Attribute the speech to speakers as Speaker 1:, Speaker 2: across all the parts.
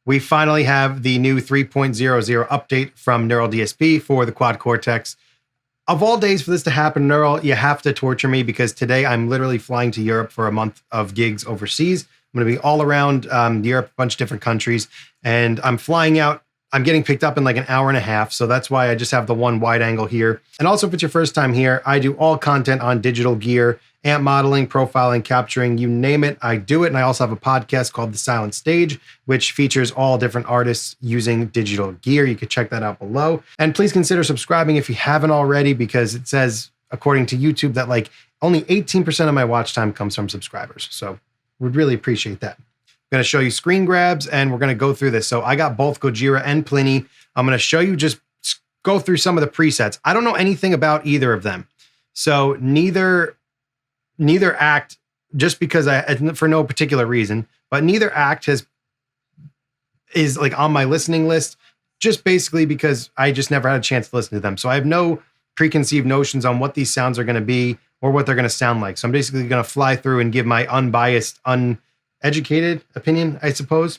Speaker 1: we finally have the new 3.00 update from Neural DSP for the Quad Cortex. Of all days for this to happen, Neural, you have to torture me because today I'm literally flying to Europe for a month of gigs overseas. I'm going to be all around Europe, a bunch of different countries, and I'm flying out. I'm getting picked up in like an hour and a half, so that's why I just have the one wide angle here. And also, if it's your first time here, I do all content on digital gear, amp modeling, profiling, capturing, you name it, I do it. And I also have a podcast called The Silent Stage, which features all different artists using digital gear. You can check that out below. And please consider subscribing if you haven't already, because it says, according to YouTube, that like only 18% of my watch time comes from subscribers. So would really appreciate that. I'm going to show you screen grabs and we're going to go through this. So I got both Gojira and Plini. I'm going to show you, just go through some of the presets. I don't know anything about either of them. So neither act, just because for no particular reason, but neither act is like on my listening list, just basically because I just never had a chance to listen to them. So I have no preconceived notions on what these sounds are going to be or what they're going to sound like. So I'm basically going to fly through and give my unbiased, uneducated opinion, I suppose.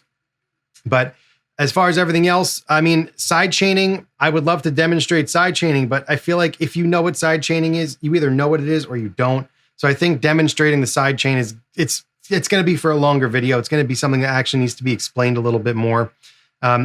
Speaker 1: But as far as everything else, I mean, sidechaining, I would love to demonstrate sidechaining, but I feel like if you know what sidechaining is, you either know what it is or you don't. So I think demonstrating the sidechain it's going to be for a longer video. It's going to be something that actually needs to be explained a little bit more.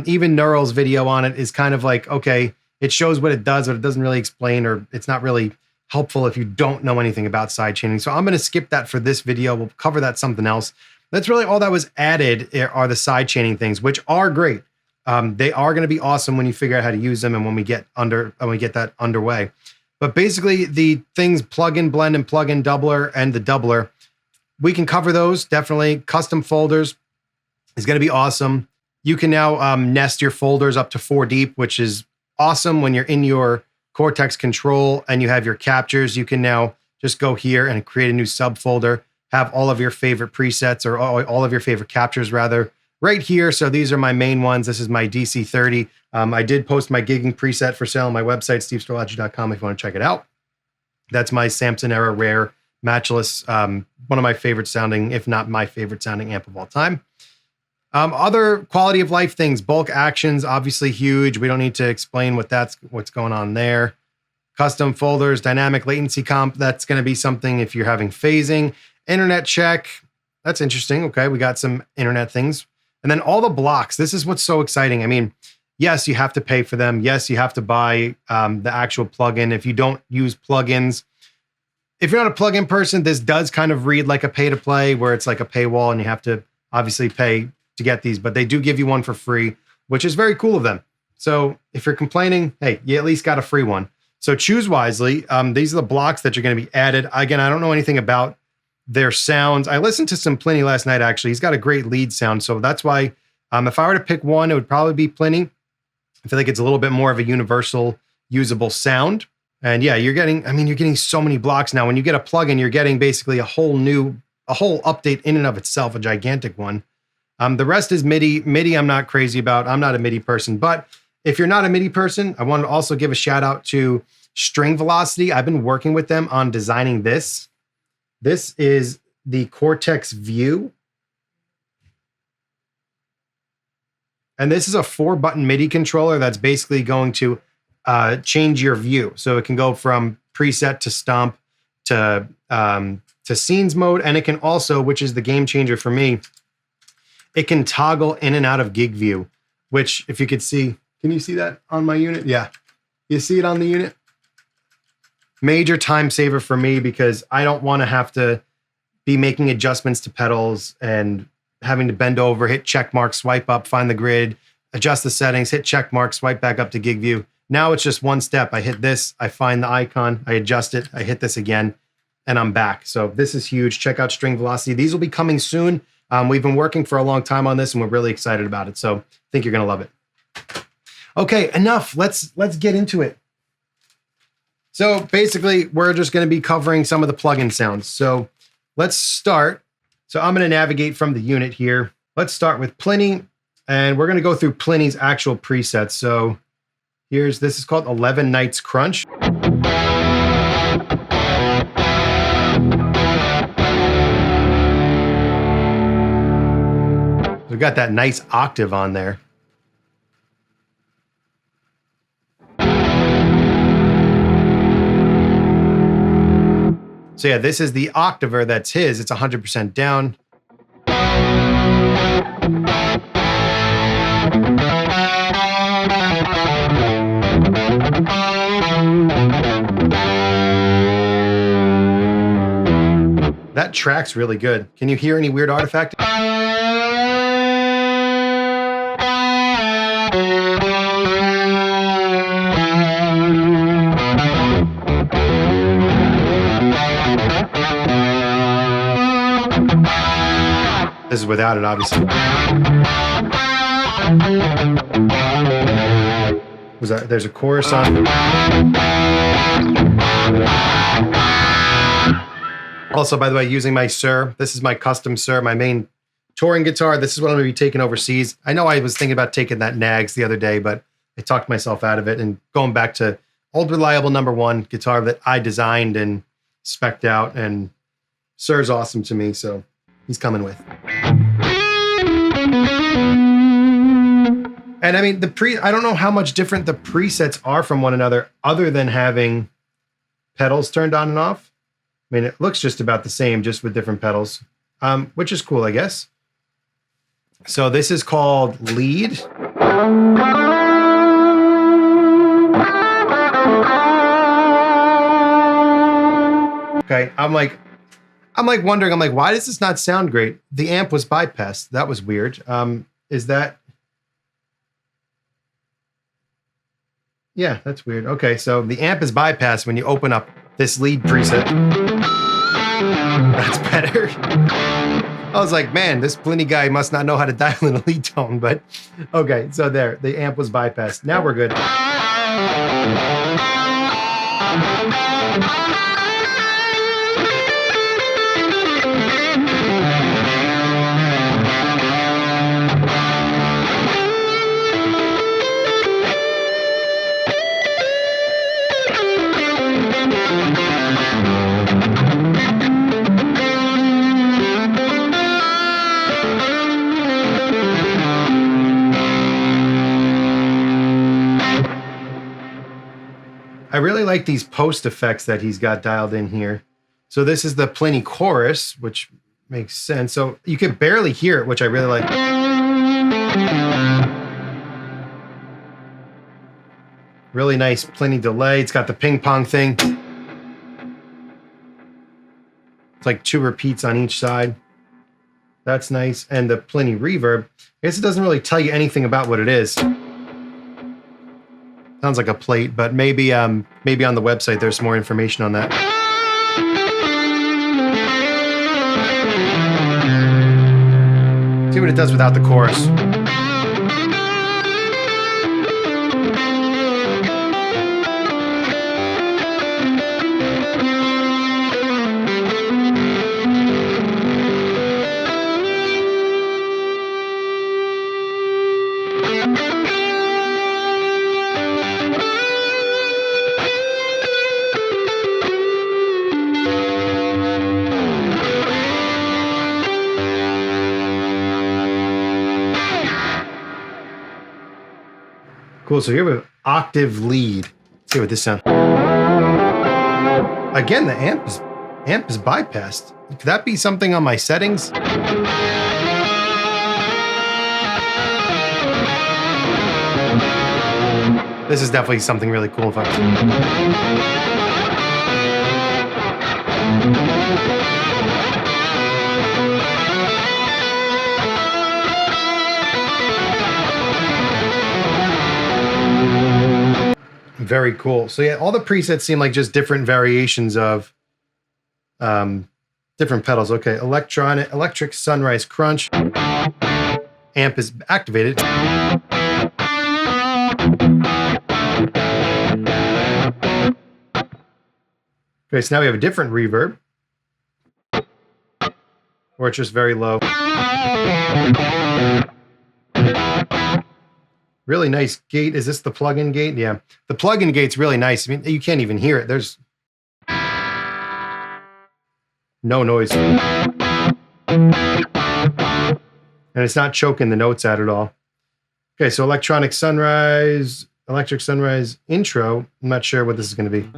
Speaker 1: Even Neural's video on it is kind of like, okay, it shows what it does, but it doesn't really explain, or it's not really helpful if you don't know anything about sidechaining. So I'm going to skip that for this video. We'll cover that something else. That's really all that was added are the sidechaining things, which are great. They are going to be awesome when you figure out how to use them and when we get that underway. But basically the things plug-in blend and plug-in doubler and the doubler, we can cover those definitely. Custom folders is going to be awesome. You can now nest your folders up to 4 deep, which is awesome when you're in your Cortex control and you have your captures. You can now just go here and create a new subfolder, have all of your favorite presets, or all of your favorite captures rather, right here. So these are my main ones. This is my DC30. I did post my gigging preset for sale on my website, stevestorlaci.com, if you want to check it out. That's my Samson era rare matchless, one of my favorite sounding, if not my favorite sounding amp of all time. Other quality of life things, bulk actions, obviously huge. We don't need to explain what's going on there. Custom folders, dynamic latency comp. That's going to be something if you're having phasing. Internet check. That's interesting. Okay, we got some internet things. And then all the blocks. This is what's so exciting. I mean, yes, you have to pay for them. Yes, you have to buy the actual plugin. If you don't use plugins, if you're not a plugin person, this does kind of read like a pay to play, where it's like a paywall and you have to obviously pay to get these, but they do give you one for free, which is very cool of them. So if you're complaining, hey, you at least got a free one. So choose wisely. These are the blocks that are going to be added. Again, I don't know anything about their sounds. I listened to some Plini last night, actually. He's got a great lead sound. So that's why if I were to pick one, it would probably be Plini. I feel like it's a little bit more of a universal usable sound. And yeah, you're getting so many blocks now. When you get a plugin, you're getting basically a whole update in and of itself, a gigantic one. The rest is MIDI. MIDI I'm not crazy about. I'm not a MIDI person, but if you're not a MIDI person, I want to also give a shout out to String Velocity. I've been working with them on designing this. This is the Cortex View. And this is a 4-button MIDI controller that's basically going to change your view. So it can go from preset to stomp to scenes mode. And it can also, which is the game changer for me, it can toggle in and out of gig view, which if you could see, can you see that on my unit? Yeah. You see it on the unit? Major time saver for me because I don't want to have to be making adjustments to pedals and having to bend over, hit check mark, swipe up, find the grid, adjust the settings, hit check mark, swipe back up to gig view. Now it's just one step. I hit this, I find the icon, I adjust it, I hit this again, and I'm back. So this is huge. Check out String Velocity. These will be coming soon. We've been working for a long time on this and we're really excited about it. So I think you're going to love it. Okay, enough. Let's get into it. So basically, we're just going to be covering some of the plugin sounds. So let's start. So I'm going to navigate from the unit here. Let's start with Plini, and we're going to go through Plini's actual presets. So this is called 11 Nights Crunch. So got that nice octave on there. So yeah, this is the octaver that's his. It's 100% down. That track's really good. Can you hear any weird artifact? This is without it, obviously. There's a chorus on. Also, by the way, using my Sir. This is my custom Sir, my main touring guitar. This is what I'm going to be taking overseas. I know I was thinking about taking that Nags the other day, but I talked myself out of it and going back to old reliable #1 guitar that I designed and spec'd out. And Sir's awesome to me, so he's coming with. And I mean, I don't know how much different the presets are from one another other than having pedals turned on and off. I mean, it looks just about the same, just with different pedals, which is cool, I guess. So this is called Lead. Okay, I'm like wondering, why does this not sound great? The amp was bypassed. That was weird. Is that? Yeah, that's weird. Okay, so the amp is bypassed when you open up this Lead preset. That's better. I was like, man, this Plini guy must not know how to dial in a lead tone, but okay, so there, the amp was bypassed. Now we're good. I really like these post effects that he's got dialed in here. So this is the Plini chorus, which makes sense. So you can barely hear it, which I really like. Really nice Plini delay. It's got the ping pong thing. It's like 2 repeats on each side. That's nice. And the Plini reverb. I guess it doesn't really tell you anything about what it is. Sounds like a plate, but maybe on the website there's more information on that. See what it does without the chorus. Cool, so here we have octave lead. Let's see what this sounds. Again, the amp is bypassed. Could that be something on my settings? This is definitely something really cool. Very cool. So yeah, all the presets seem like just different variations of different pedals. Okay, electric sunrise crunch. Amp is activated. Okay, so now we have a different reverb. Or it's just very low. Really nice gate. Is this the plug-in gate? Yeah. The plug-in gate's really nice. I mean, you can't even hear it. There's no noise. And And it's not choking the notes out at all. Okay, so Electric Sunrise intro. I'm not sure what this is going to be.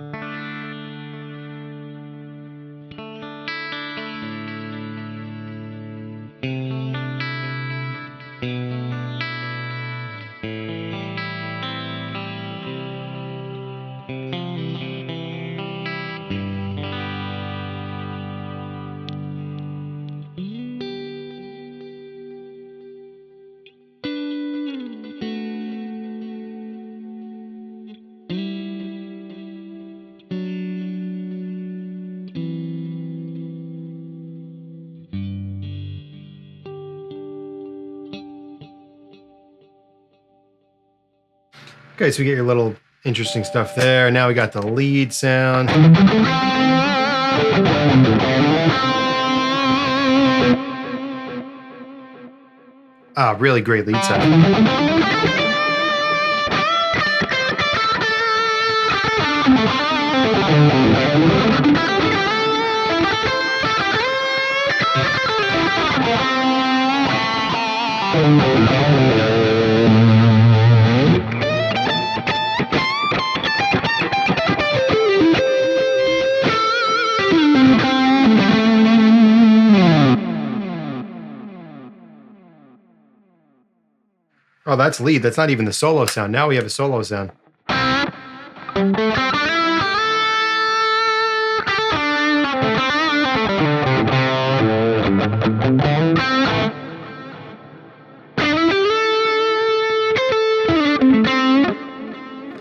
Speaker 1: Okay, so we get your little interesting stuff there. Now we got the lead sound. Ah, really great lead sound. Oh, that's lead. That's not even the solo sound. Now we have a solo sound. I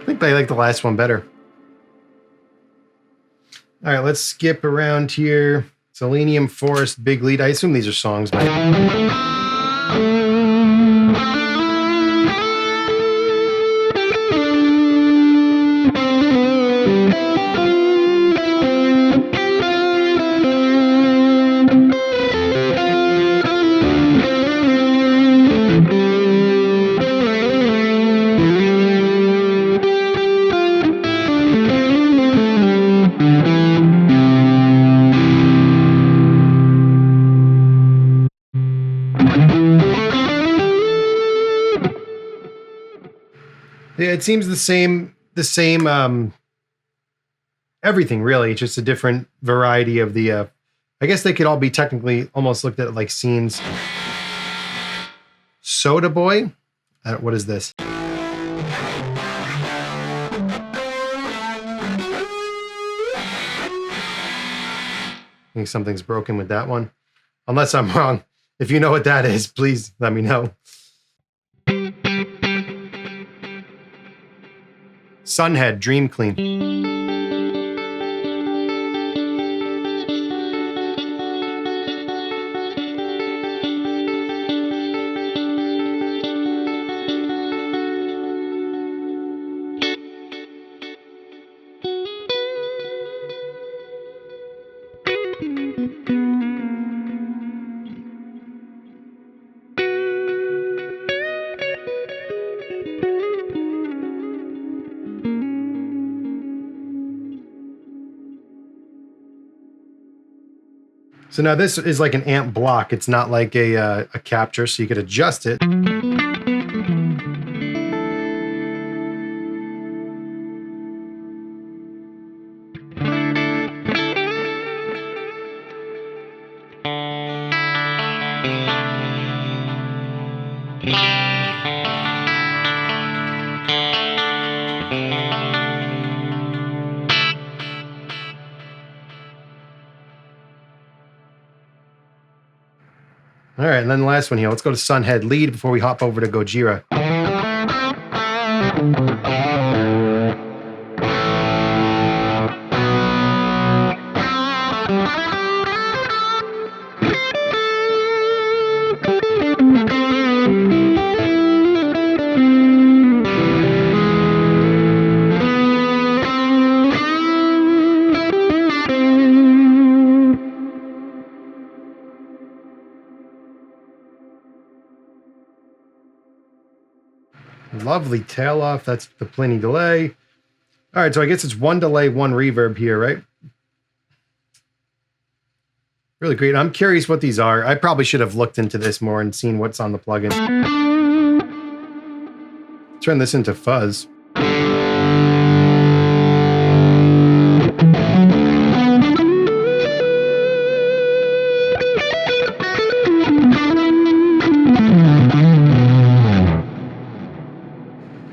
Speaker 1: think I like the last one better. All right, let's skip around here. Selenium Forest, big lead. I assume these are songs, but... Yeah, it seems the same, everything really, just a different variety of the, I guess they could all be technically almost looked at like scenes. Soda Boy? What is this? I think something's broken with that one. Unless I'm wrong. If you know what that is, please let me know. Sunhead, Dream Clean. So now this is like an amp block. It's not like a capture, so you could adjust it. All right, and then the last one here. Let's go to Sunhead lead before we hop over to Gojira. Lovely tail off. That's the Plini delay. All right, so I guess it's one delay, one reverb here, right? Really great. I'm curious what these are. I probably should have looked into this more and seen what's on the plugin. Turn this into fuzz.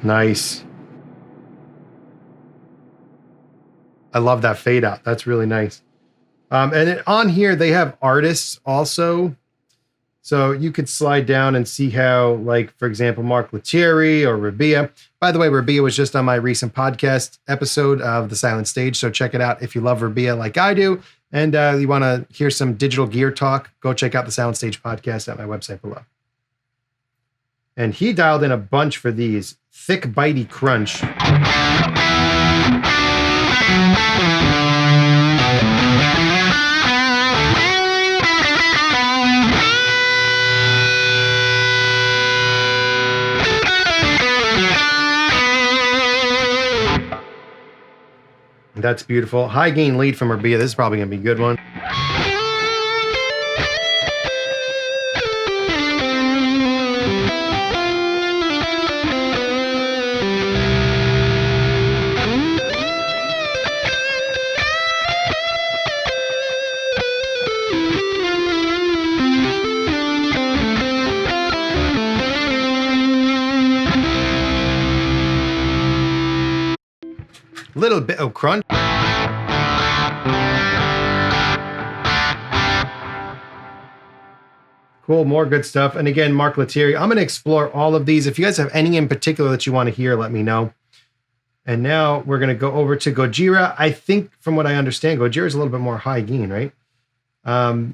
Speaker 1: Nice. I love that fade out. That's really nice. And on here, they have artists also. So you could slide down and see how, like, for example, Mark Lettieri or Rabia. By the way, Rabia was just on my recent podcast episode of The Silent Stage. So check it out if you love Rabia like I do. And you want to hear some digital gear talk, go check out The Silent Stage podcast at my website below. And he dialed in a bunch for these. Thick, bitey crunch. That's beautiful. High gain lead from Rabia. This is probably going to be a good one. Little bit of crunch. Cool, more good stuff. And again, Mark Lettieri. I'm going to explore all of these. If you guys have any in particular that you want to hear, let me know. And now we're going to go over to Gojira. I think from what I understand, Gojira is a little bit more high gain, right? All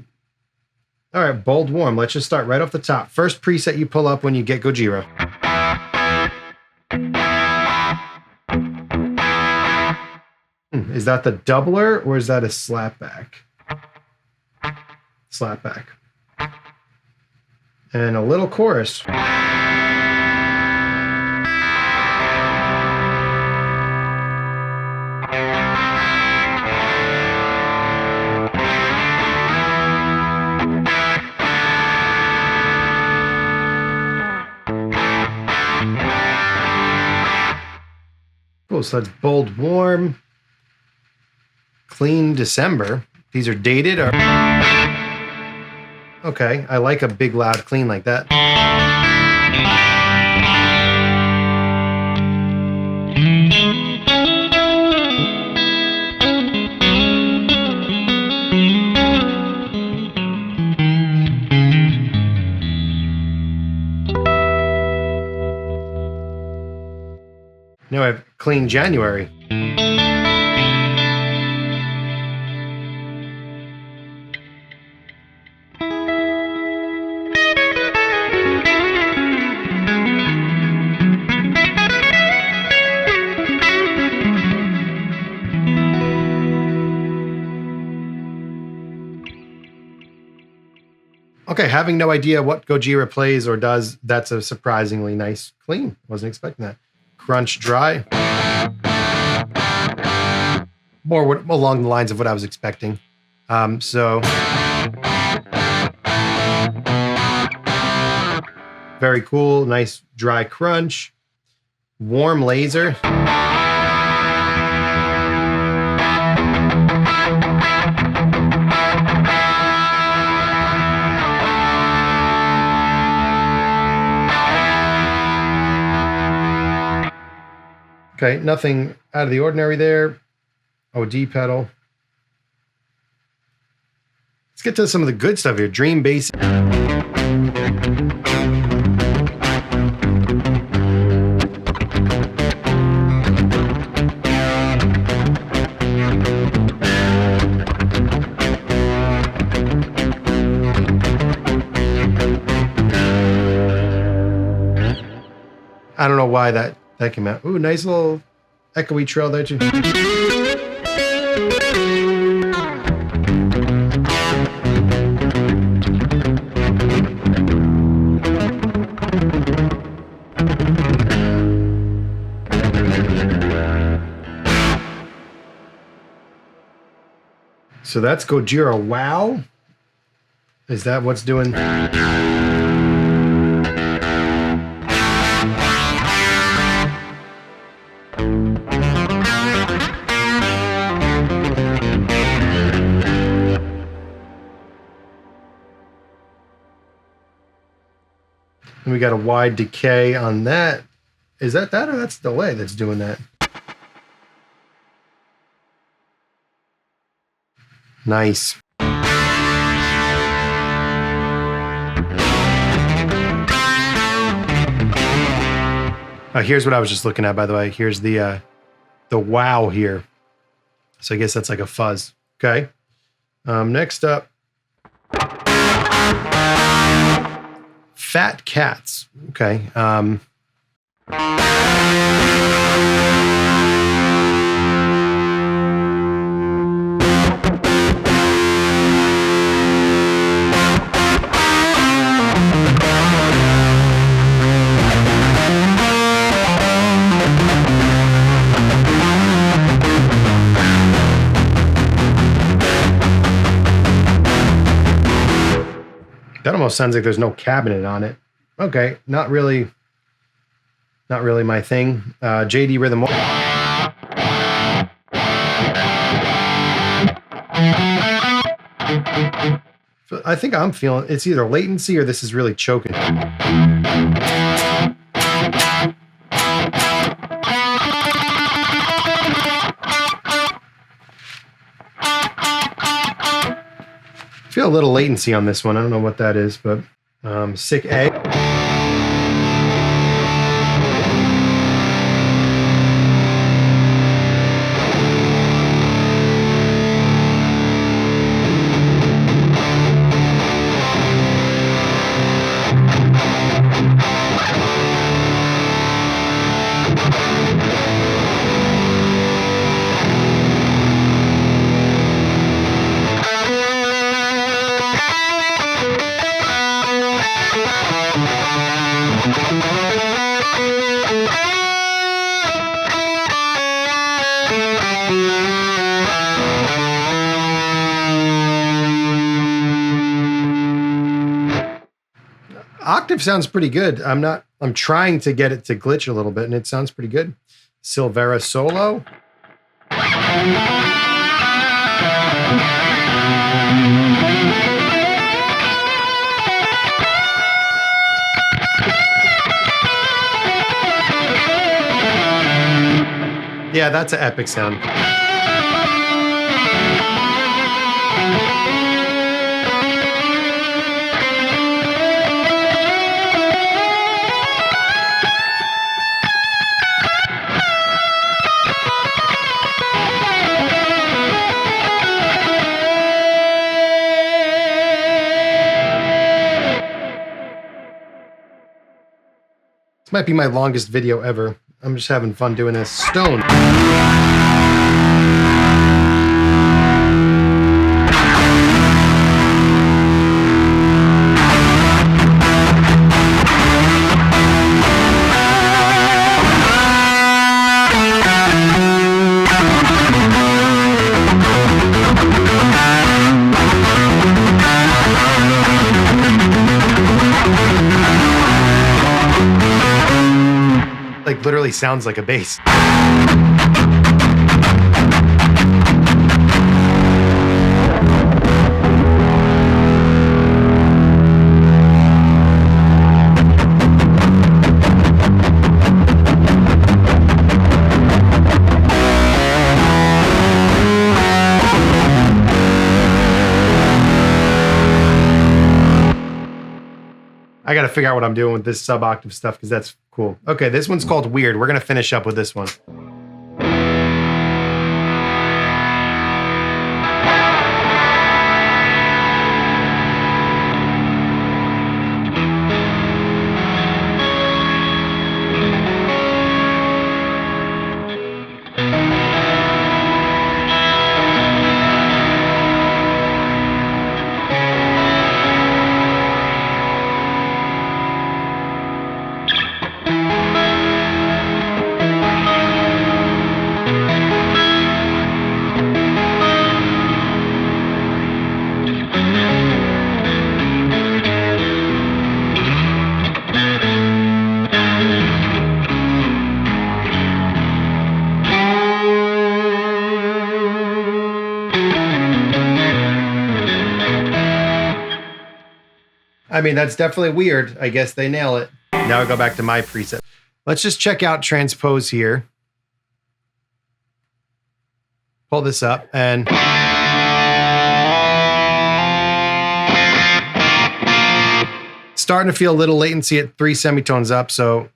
Speaker 1: right, bold warm. Let's just start right off the top. First preset you pull up when you get Gojira. Is that the doubler or is that a slapback? Slapback. And a little chorus. Cool, so that's bold warm. Clean December. These are dated or okay. I like a big loud clean like that. Now I have clean January. Okay, having no idea what Gojira plays or does, that's a surprisingly nice clean. Wasn't expecting that. Crunch dry. More along the lines of what I was expecting. So very cool, nice dry crunch. Warm laser. Okay, nothing out of the ordinary there. OD pedal. Let's get to some of the good stuff here. Dream bass. I don't know why that came out. Ooh, nice little echoey trail there too. So that's Gojira Wow. Is that what's doing? And we got a wide decay on that. Is that or that's delay that's doing that? Nice. Here's what I was just looking at, by the way. Here's the wow here. So I guess that's like a fuzz. Okay. Next up. Fat cats. Okay. That almost sounds like there's no cabinet on it. Okay, not really my thing. JD Rhythm. I think I'm feeling it's either latency or this is really choking. Feel a little latency on this one. I don't know what that is, but sick A. Octave sounds pretty good. I'm trying to get it to glitch a little bit, and it sounds pretty good. Silvera solo. Yeah, that's an epic sound. This might be my longest video ever. I'm just having fun doing this. Stone. Like literally sounds like a bass. I got to figure out what I'm doing with this sub-octave stuff because that's cool. Okay, this one's called Weird. We're going to finish up with this one. I mean, that's definitely weird. I guess they nail it. Now I go back to my preset. Let's just check out Transpose here. Pull this up and starting to feel a little latency at 3 semitones up, so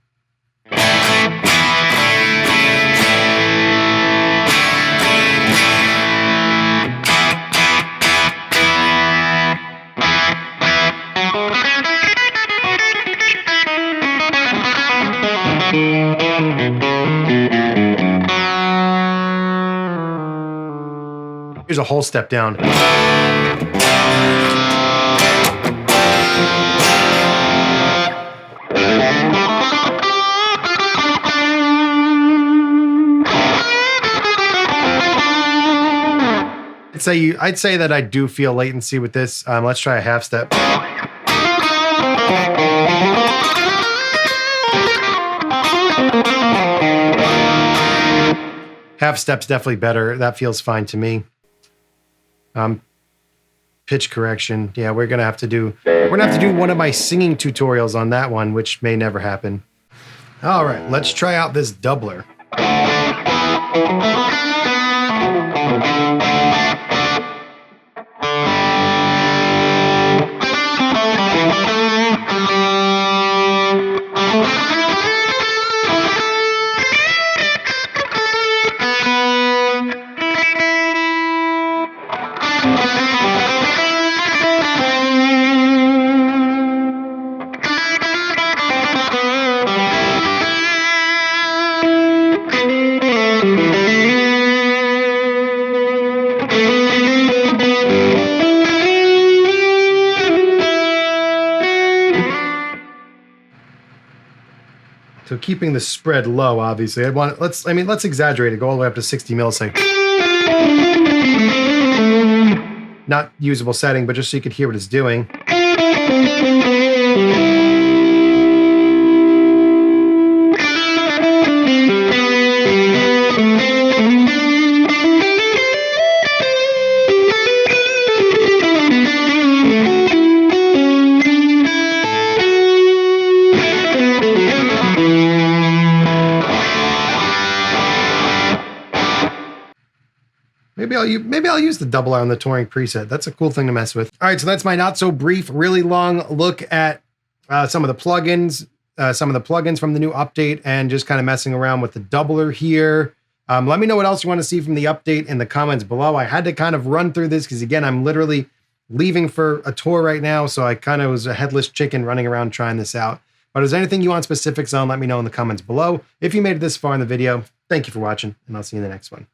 Speaker 1: here's a whole step down. I'd say that I do feel latency with this. Let's try a half step. Half step's definitely better. That feels fine to me. Pitch correction. Yeah, we're gonna have to do one of my singing tutorials on that one, which may never happen. All right, let's try out this doubler. So keeping the spread low, obviously. Let's exaggerate it. Go all the way up to 60 milliseconds. Not usable setting, but just so you could hear what it's doing. Maybe I'll use the doubler on the touring preset. That's a cool thing to mess with. All right, so that's my not so brief, really long look at some of the plugins from the new update, and just kind of messing around with the doubler here. Let me know what else you want to see from the update in the comments below. I had to kind of run through this because, again, I'm literally leaving for a tour right now, so I kind of was a headless chicken running around trying this out. But if there's anything you want specifics on, let me know in the comments below. If you made it this far in the video, thank you for watching, and I'll see you in the next one.